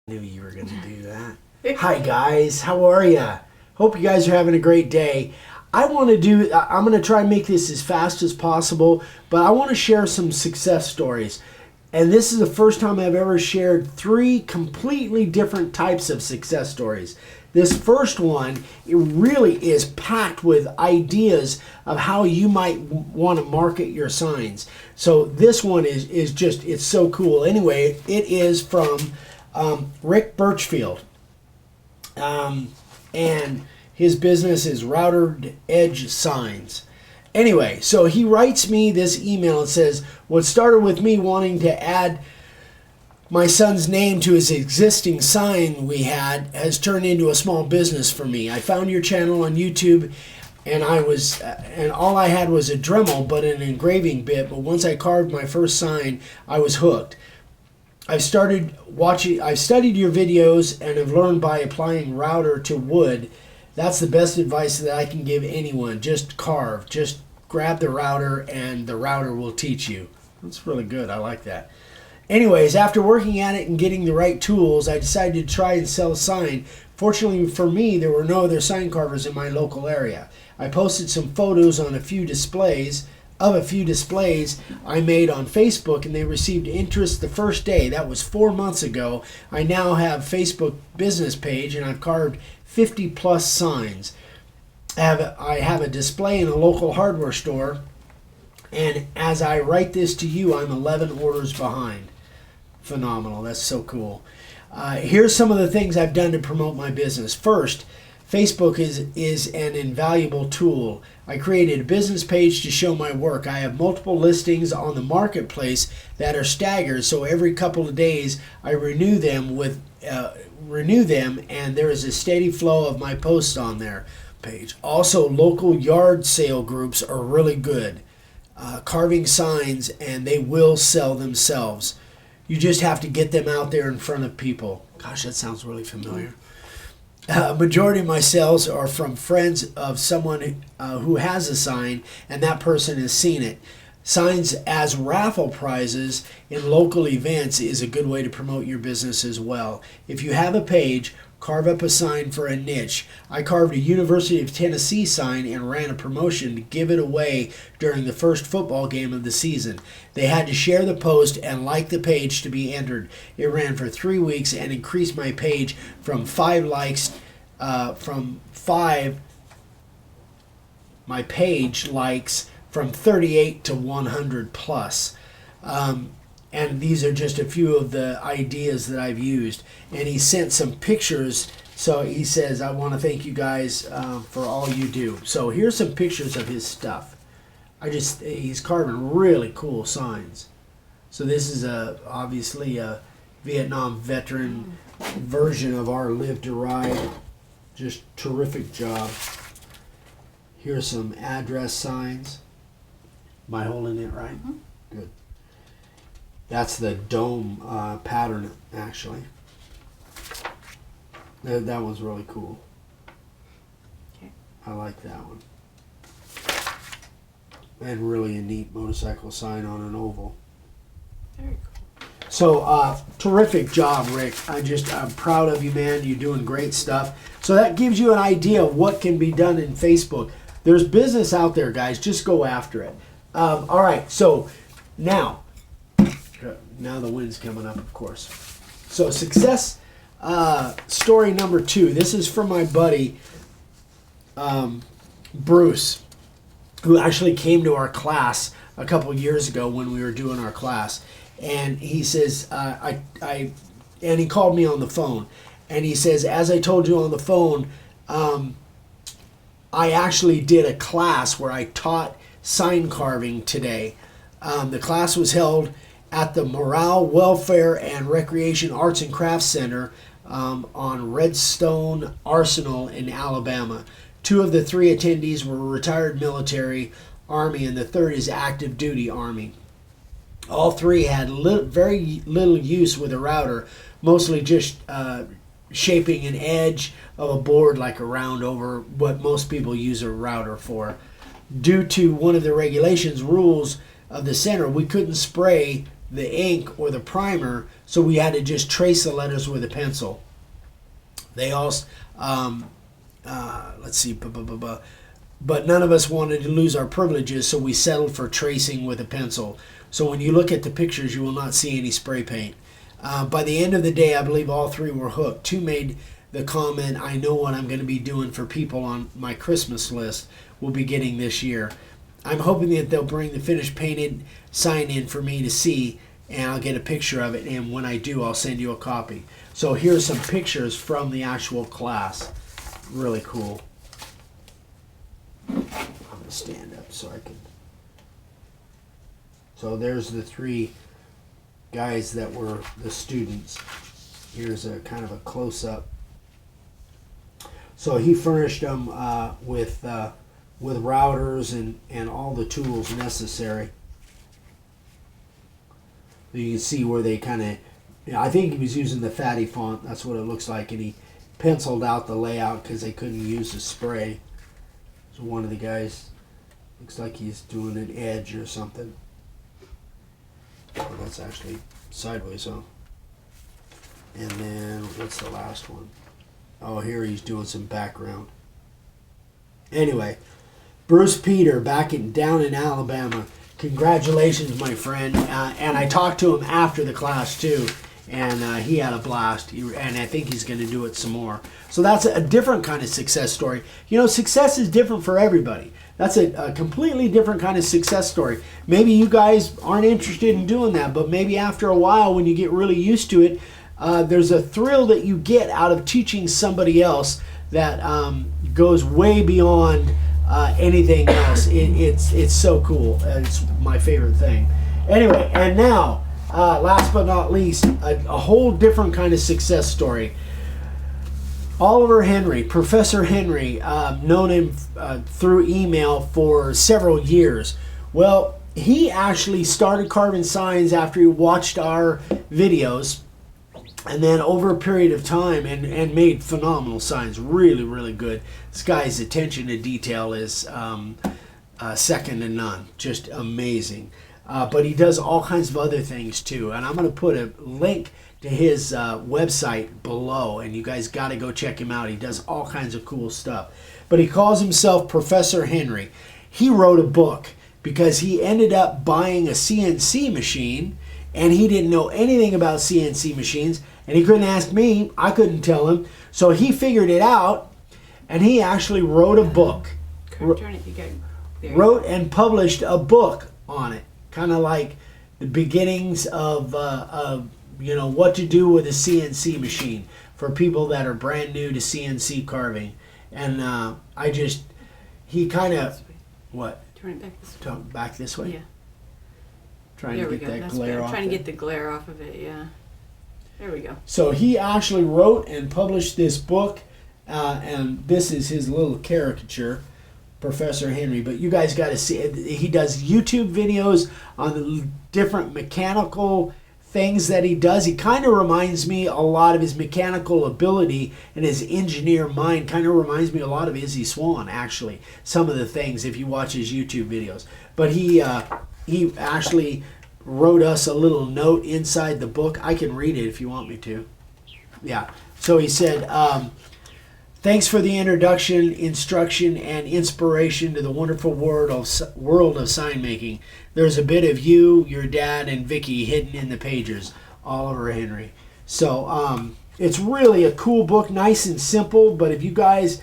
Knew you were going to do that. Hi guys, how are ya? Hope you guys are having a great day. I'm going to try and make this as fast as possible, but I want to share some success stories. And this is the first time I've ever shared 3 completely different types of success stories. This first one, it really is packed with ideas of how you might want to market your signs. So this one is just, it's so cool. Anyway, it is from Rick Birchfield, and his business is Routed Edge Signs. Anyway, so he writes me this email and says, what started with me wanting to add my son's name to his existing sign we had has turned into a small business for me. I found your channel on YouTube, and all I had was a Dremel but an engraving bit, but once I carved my first sign, I was hooked. I've studied your videos and have learned by applying router to wood. That's the best advice that I can give anyone. Just carve. Just grab the router and the router will teach you. That's really good. I like that. Anyways, after working at it and getting the right tools, I decided to try and sell a sign. Fortunately for me, there were no other sign carvers in my local area. I posted some photos on a few displays I made on Facebook, and they received interest the first day. That was 4 months ago. I now have Facebook business page, and I've carved 50 plus signs. I have a display in a local hardware store, and as I write this to you, I'm 11 orders behind. Phenomenal. That's so cool. Here's some of the things I've done to promote my business. First, Facebook is an invaluable tool. I created a business page to show my work. I have multiple listings on the marketplace that are staggered, so every couple of days I renew them, and there is a steady flow of my posts on their page. Also, local yard sale groups are really good. Carving signs, and they will sell themselves. You just have to get them out there in front of people. Gosh, that sounds really familiar. Majority of my sales are from friends of someone who has a sign, and that person has seen it. Signs as raffle prizes in local events is a good way to promote your business as well. If you have a page, carve up a sign for a niche. I carved a University of Tennessee sign and ran a promotion to give it away during the first football game of the season. They had to share the post and like the page to be entered. It ran for 3 weeks and increased my page from 5 likes, my page likes from 38 to 100 plus. And these are just a few of the ideas that I've used. And he sent some pictures. So he says, I want to thank you guys for all you do. So here's some pictures of his stuff. He's carving really cool signs. So this is obviously a Vietnam veteran version of our Live to Ride. Just terrific job. Here's some address signs. Am I holding it right? Mm-hmm. Good. That's the dome pattern, actually. That one's really cool. Okay. I like that one. And really a neat motorcycle sign on an oval. Very cool. So, terrific job, Rick. I'm proud of you, man. You're doing great stuff. So that gives you an idea of what can be done in Facebook. There's business out there, guys. Just go after it. All right, so now the wind's coming up, of course. So success story number 2. This is from my buddy Bruce, who actually came to our class a couple years ago when we were doing our class. And he says, and he called me on the phone. And he says, as I told you on the phone, I actually did a class where I taught sign carving today. The class was held at the Morale, Welfare, and Recreation Arts and Crafts Center on Redstone Arsenal in Alabama. 2 of the 3 attendees were retired military Army, and the third is active duty Army. All 3 had very little use with a router, mostly just shaping an edge of a board like a round over what most people use a router for. Due to one of the regulations rules of the center, we couldn't spray the ink or the primer, so we had to just trace the letters with a pencil. They also, let's see, but none of us wanted to lose our privileges, so we settled for tracing with a pencil. So when you look at the pictures, you will not see any spray paint. By the end of the day, I believe all three were hooked. Two made the comment, I know what I'm going to be doing for people on my Christmas list will be getting this year. I'm hoping that they'll bring the finished painted sign in for me to see, and I'll get a picture of it, and when I do, I'll send you a copy. So here's some pictures from the actual class. Really cool. I'm going to stand up so I can. So there's the three guys that were the students. Here's a kind of a close-up. So he furnished them with routers and all the tools necessary. You can see where they kind of, I think he was using the fatty font. That's what it looks like, and he penciled out the layout because they couldn't use the spray. So one of the guys looks like he's doing an edge or something. Oh, that's actually sideways, huh? And then what's the last one? Oh, here he's doing some background. Anyway, Bruce Peter down in Alabama. Congratulations, my friend. And I talked to him after the class too, and he had a blast. And I think he's going to do it some more. So that's a different kind of success story. You know, success is different for everybody. That's a completely different kind of success story. Maybe you guys aren't interested in doing that, but maybe after a while, when you get really used to it, there's a thrill that you get out of teaching somebody else that goes way beyond anything else. It's so cool. It's my favorite thing. Anyway, and now, last but not least, a whole different kind of success story. Oliver Henry, Professor Henry, known him through email for several years. Well, he actually started carving signs after he watched our videos, and then over a period of time, and made phenomenal signs, really, really good. This guy's attention to detail is second to none, just amazing. But he does all kinds of other things too, and I'm going to put a link to his website below, and you guys got to go check him out. He does all kinds of cool stuff. But he calls himself Professor Henry. He wrote a book because he ended up buying a CNC machine, and he didn't know anything about CNC machines, and he couldn't ask me. I couldn't tell him. So he figured it out, and he actually wrote a book. Wrote and published a book on it, kind of like the beginnings of what to do with a CNC machine for people that are brand new to CNC carving. And he kind of, what? Turn it back this way. Back this way? Yeah. Trying to get that glare off. Trying to get the glare off of it, yeah. There we go. So he actually wrote and published this book, and this is his little caricature, Professor Henry. But you guys got to see it. He does YouTube videos on the different mechanical things that he does. He kind of reminds me a lot of his mechanical ability and his engineer mind kind of reminds me a lot of Izzy Swan, actually, some of the things if you watch his YouTube videos. But he actually wrote us a little note inside the book. I can read it if you want me to. Yeah. So he said, thanks for the introduction, instruction, and inspiration to the wonderful world of sign making. There's a bit of you, your dad, and Vicky hidden in the pages. Oliver Henry. So it's really a cool book, nice and simple, but if you guys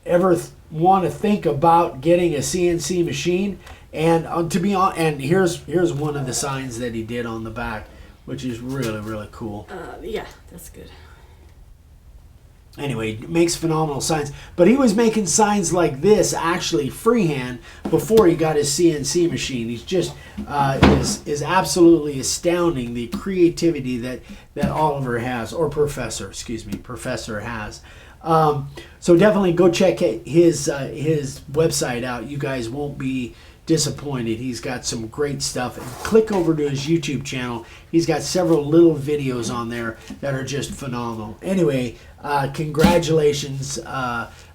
ever want to think about getting a CNC machine, and to be honest, and here's one of the signs that he did on the back, which is really, really cool. Yeah, that's good. Anyway, makes phenomenal signs. But he was making signs like this actually freehand before he got his CNC machine. He's just is absolutely astounding, the creativity that Oliver has, or Professor has. So definitely go check his website out. You guys won't be disappointed. He's got some great stuff. And click over to his YouTube channel. He's got several little videos on there that are just phenomenal. Anyway, congratulations,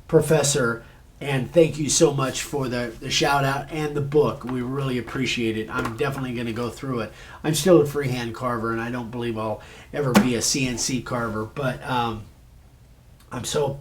Professor. And thank you so much for the shout out and the book. We really appreciate it. I'm definitely going to go through it. I'm still a freehand carver, and I don't believe I'll ever be a CNC carver. But I'm so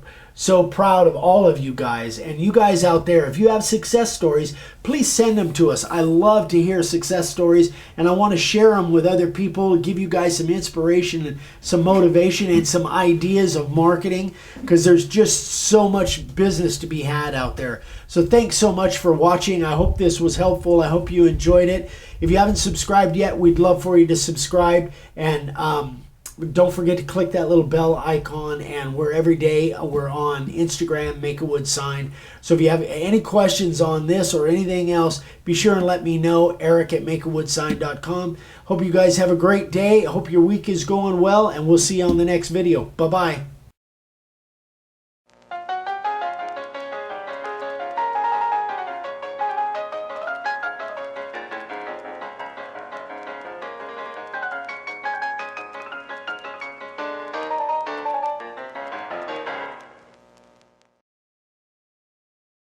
proud of all of you guys. And you guys out there, if you have success stories, please send them to us. I love to hear success stories, and I want to share them with other people, give you guys some inspiration and some motivation and some ideas of marketing, because there's just so much business to be had out there. So thanks so much for watching. I hope this was helpful. I hope you enjoyed it. If you haven't subscribed yet, we'd love for you to subscribe, and don't forget to click that little bell icon, and we're every day we're on Instagram, Make a Wood Sign. So if you have any questions on this or anything else, be sure and let me know, eric@makeawoodsign.com. Hope you guys have a great day. I hope your week is going well, and we'll see you on the next video. Bye-bye.